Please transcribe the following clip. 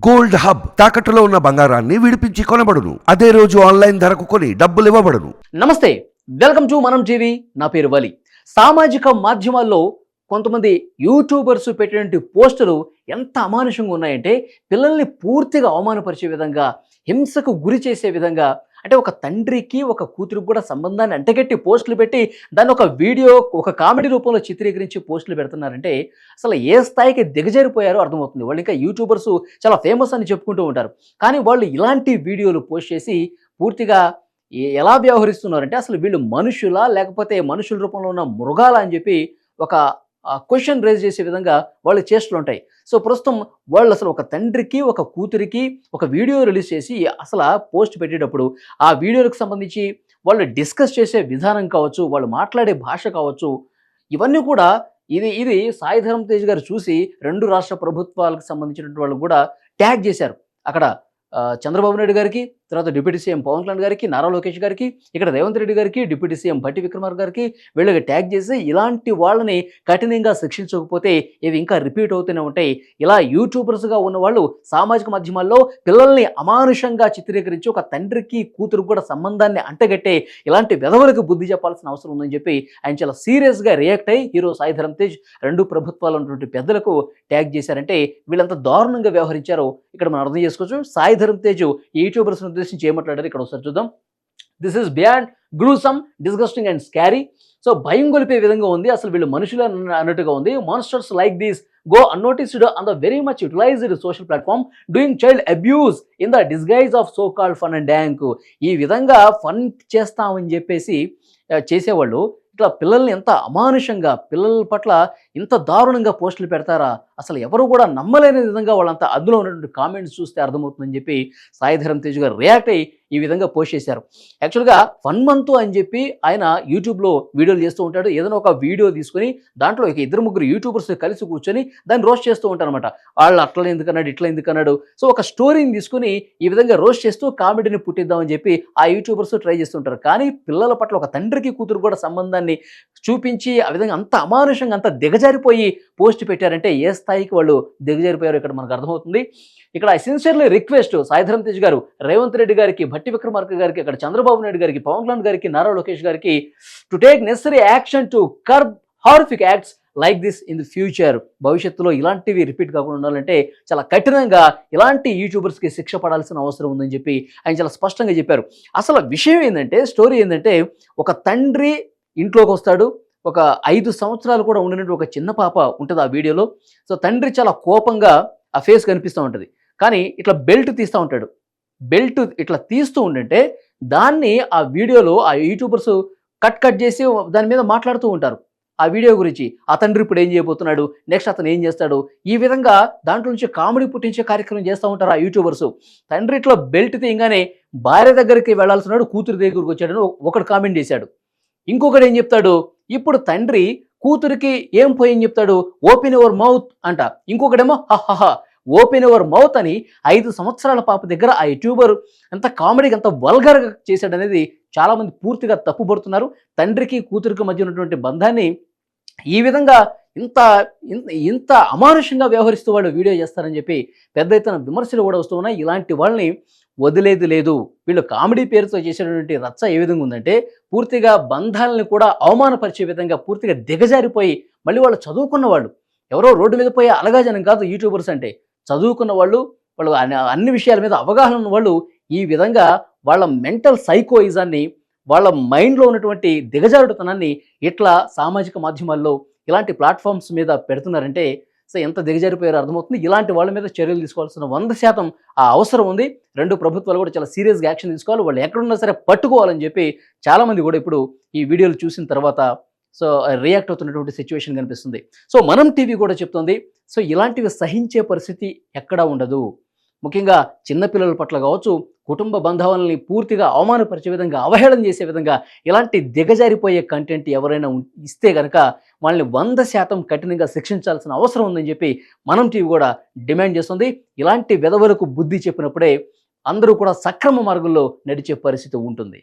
Gold hub తాకట్టులో ఉన్న బంగారాన్ని విడిపించి కొనబడును. అదే రోజు ఆన్లైన్ ధరకు కొని డబ్బులు ఇవ్వబడును. నమస్తే, వెల్కమ్ టు మనం టీవీ. నా పేరు వలి. సామాజిక మాధ్యమాల్లో కొంతమంది యూట్యూబర్స్ పెట్టినటువంటి పోస్టులు ఎంత అమానుషంగా ఉన్నాయంటే పిల్లల్ని పూర్తిగా అవమానపరిచే విధంగా, హింసకు గురి చేసే విధంగా, అంటే ఒక తండ్రికి ఒక కూతురికి కూడా సంబంధాన్ని అంటగట్టి పోస్టులు పెట్టి దాన్ని ఒక వీడియో, ఒక కామెడీ రూపంలో చిత్రీకరించి పోస్టులు పెడుతున్నారంటే అసలు ఏ స్థాయికి దిగజారిపోయారో అర్థమవుతుంది. వాళ్ళు ఇంకా యూట్యూబర్స్ చాలా ఫేమస్ అని చెప్పుకుంటూ ఉంటారు, కానీ వాళ్ళు ఇలాంటి వీడియోలు పోస్ట్ చేసి పూర్తిగా ఎలా వ్యవహరిస్తున్నారంటే అసలు వీళ్ళు మనుషులా లేకపోతే మనుషుల రూపంలో ఉన్న మృగాలా అని చెప్పి ఒక క్వశ్చన్ రేజ్ చేసే విధంగా వాళ్ళ చేష్టలు ఉంటాయి. సో ప్రస్తుతం వాళ్ళు అసలు ఒక తండ్రికి ఒక కూతురికి ఒక వీడియో రిలీజ్ చేసి అసలు పోస్ట్ పెట్టేటప్పుడు ఆ వీడియోలకు సంబంధించి వాళ్ళు డిస్కస్ చేసే విధానం కావచ్చు, వాళ్ళు మాట్లాడే భాష కావచ్చు, ఇవన్నీ కూడా ఇది ఇది సాయి ధరమ్ తేజ్ గారు చూసి 2 రాష్ట్ర ప్రభుత్వాలకు సంబంధించినటువంటి వాళ్ళు కూడా ట్యాగ్ చేశారు. అక్కడ చంద్రబాబు నాయుడు గారికి, తర్వాత డిప్యూటీ సీఎం పవన్ కళ్యాణ్ గారికి, నారా లోకేష్ గారికి, ఇక్కడ రేవంత్ రెడ్డి గారికి, డిప్యూటీ సీఎం భట్టి విక్రమార్క గారికి వీళ్ళకి ట్యాగ్ చేసి ఇలాంటి వాళ్ళని కఠినంగా శిక్షించకపోతే ఇవి ఇంకా రిపీట్ అవుతూనే ఉంటాయి. ఇలా యూట్యూబర్స్గా ఉన్న వాళ్ళు సామాజిక మాధ్యమాల్లో పిల్లల్ని అమానుషంగా చిత్రీకరించి ఒక తండ్రికి కూతురుకు కూడా సంబంధాన్ని అంటగట్టే ఇలాంటి వెధవలకు బుద్ధి చెప్పాల్సిన అవసరం ఉందని చెప్పి ఆయన చాలా సీరియస్గా రియాక్ట్ అయ్యి హీరో సాయి ధరమ్ తేజ్ 2 ప్రభుత్వాలు ఉన్నటువంటి పెద్దలకు ట్యాగ్ చేశారంటే వీళ్ళంతా దారుణంగా వ్యవహరించారో ఇక్కడ మనం అర్థం చేసుకోవచ్చు. సాయి ధరమ్ తేజ్ యూట్యూబర్స్ ఉద్దేశించి ఏమాట్లాడారు ఇక్కడ ఒకసారి చూద్దాం. This is beyond gruesome, disgusting and scary. So భయం గొలిపే విధంగా ఉంది, అసలు వీళ్ళు మనుషులు అన్నట్టుగా ఉంది. Monsters like these go unnoticed on the very much utilized social platform doing child abuse in the disguise of so called fun and dank. ఈ విధంగా ఫన్ చేస్తామని చెప్పేసి చేసేవాళ్ళు ఇట్లా పిల్లల్ని ఎంత అమానుషంగా, పిల్లల పట్ల ఇంత దారుణంగా పోస్టులు పెడతారా, అసలు ఎవరు కూడా నమ్మలేని విధంగా వాళ్ళంతా అందులో ఉన్నటువంటి కామెంట్స్ చూస్తే అర్థమవుతుందని చెప్పి సాయి ధరమ్ తేజ్ గారు రియాక్ట్ అయ్యి ఈ విధంగా పోస్ట్ చేశారు. యాక్చువల్గా ఫన్ మంత్ అని చెప్పి ఆయన యూట్యూబ్లో వీడియోలు చేస్తూ ఉంటాడు. ఏదైనా ఒక వీడియో తీసుకొని దాంట్లో ఒక 2-3 యూట్యూబర్స్ కలిసి కూర్చొని దాన్ని రోస్ట్ చేస్తూ ఉంటారు అనమాట. వాళ్ళు అట్లా ఎందుకన్నాడు, ఇట్లా ఎందుకన్నాడు. సో ఒక స్టోరీని తీసుకుని ఈ విధంగా రోస్ట్ చేస్తూ కామెడీని పుట్టిద్దామని చెప్పి ఆ యూట్యూబర్స్ ట్రై చేస్తుంటారు. కానీ పిల్లల పట్ల ఒక తండ్రికి కూతురు కూడా సంబంధాన్ని చూపించి ఆ విధంగా అంత అమానుషంగా, అంత దిగజారిపోయి పోస్ట్ పెట్టారంటే ఏ స్థాయికి వాళ్ళు దిగజారిపోయారో ఇక్కడ మనకు అర్థమవుతుంది. ఇక్కడ సిన్సియర్లీ రిక్వెస్ట్ సాయి ధరమ్ తేజ్ గారు రేవంత్ రెడ్డి గారికి, భట్టి విక్రమార్క గారికి, అక్కడ చంద్రబాబు నాయుడు గారికి, పవన్ కళ్యాణ్ గారికి, నారా లోకేష్ గారికి to take necessary action to curb horrific acts like this in the future. భవిష్యత్తులో ఇలాంటివి రిపీట్ కాకుండా ఉండాలంటే చాలా కఠినంగా ఇలాంటి యూట్యూబర్స్కి శిక్ష పడాల్సిన అవసరం ఉందని చెప్పి ఆయన చాలా స్పష్టంగా చెప్పారు. అసలు విషయం ఏంటంటే, స్టోరీ ఏంటంటే, ఒక తండ్రి ఇంట్లోకి వస్తాడు. ఒక 5 సంవత్సరాలు కూడా ఉండినట్టు ఒక చిన్న పాప ఉంటుంది ఆ వీడియోలో. సో తండ్రి చాలా కోపంగా ఆ ఫేస్ కనిపిస్తూ ఉంటుంది, కానీ ఇట్లా బెల్ట్ తీస్తూ ఉంటాడు. బెల్ట్ ఇట్లా తీస్తూ ఉండంటే దాన్ని ఆ వీడియోలో ఆ యూట్యూబర్స్ కట్ చేసి దాని మీద మాట్లాడుతూ ఉంటారు ఆ వీడియో గురించి. ఆ తండ్రి ఇప్పుడు ఏం చేయబోతున్నాడు, నెక్స్ట్ అతను ఏం చేస్తాడు, ఈ విధంగా దాంట్లో నుంచి కామెడీ పుట్టించే కార్యక్రమం చేస్తూ ఉంటారు ఆ యూట్యూబర్స్. తండ్రి ఇట్లా బెల్ట్ తీయగానే భార్య దగ్గరికి వెళ్లాల్సినాడు, కూతురు దగ్గరికి వచ్చాడని ఒకడు కామెంట్ చేశాడు. ఇంకొకటి ఏం చెప్తాడు, ఇప్పుడు తండ్రి కూతురికి ఏం పోయి చెప్తాడు, ఓపెన్ యువర్ మౌత్ అంట. ఇంకొకటేమో హహహ ఓపెన్ యువర్ మౌత్ అని 5 సంవత్సరాల పాప దగ్గర ఆ యూట్యూబర్ ఎంత కామెడీగా, ఎంత వల్గర్గా చేశాడనేది చాలామంది పూర్తిగా తప్పుపడుతున్నారు. తండ్రికి కూతురికి మధ్య ఉన్నటువంటి బంధాన్ని ఈ విధంగా ఇంత ఇంత ఇంత అమానుషంగా వ్యవహరిస్తూ వాళ్ళు వీడియో చేస్తారని చెప్పి పెద్ద ఎత్తున విమర్శలు కూడా వస్తూ ఉన్నాయి. ఇలాంటి వాళ్ళని వదిలేది లేదు. వీళ్ళు కామెడీ పేరుతో చేసేటువంటి రచ్చ ఏ విధంగా ఉందంటే పూర్తిగా బంధాలను కూడా అవమానపరిచే విధంగా పూర్తిగా దిగజారిపోయి, మళ్ళీ వాళ్ళు చదువుకున్న వాళ్ళు, ఎవరో రోడ్డు మీద పోయే అలగాజనం కాదు యూట్యూబర్స్ అంటే. చదువుకున్న వాళ్ళు, వాళ్ళు అన్ని విషయాల మీద అవగాహన ఉన్న వాళ్ళు ఈ విధంగా వాళ్ళ మెంటల్ సైకోయిజాన్ని, వాళ్ళ మైండ్లో ఉన్నటువంటి దిగజారుడుతనాన్ని ఇట్లా సామాజిక మాధ్యమాల్లో ఇలాంటి ప్లాట్ఫామ్స్ మీద పెడుతున్నారంటే సో ఎంత దిగజారిపోయారో అర్థమవుతుంది. ఇలాంటి వాళ్ళ మీద చర్యలు తీసుకోవాల్సిన 100% ఆ అవసరం ఉంది. 2 ప్రభుత్వాలు కూడా చాలా సీరియస్గా యాక్షన్ తీసుకోవాలి. వాళ్ళు ఎక్కడున్నా సరే పట్టుకోవాలని చెప్పి చాలామంది కూడా ఇప్పుడు ఈ వీడియోలు చూసిన తర్వాత సో రియాక్ట్ అవుతున్నటువంటి సిచ్యువేషన్ కనిపిస్తుంది. సో మనం టీవీ కూడా చెప్తుంది, సో ఇలాంటివి సహించే పరిస్థితి ఎక్కడా ఉండదు. ముఖ్యంగా చిన్నపిల్లల పట్ల కావచ్చు, కుటుంబ బంధాలని పూర్తిగా అవమానపరిచే విధంగా, అవహేళన చేసే విధంగా ఇలాంటి దిగజారిపోయే కంటెంట్ ఎవరైనా ఇస్తే కనుక వాళ్ళని 100% కఠినంగా శిక్షించాల్సిన అవసరం ఉందని చెప్పి మనం టీవీ కూడా డిమాండ్ చేస్తుంది. ఇలాంటి వెధవలకు బుద్ధి చెప్పినప్పుడే అందరూ కూడా సక్రమ మార్గంలో నడిచే పరిస్థితి ఉంటుంది.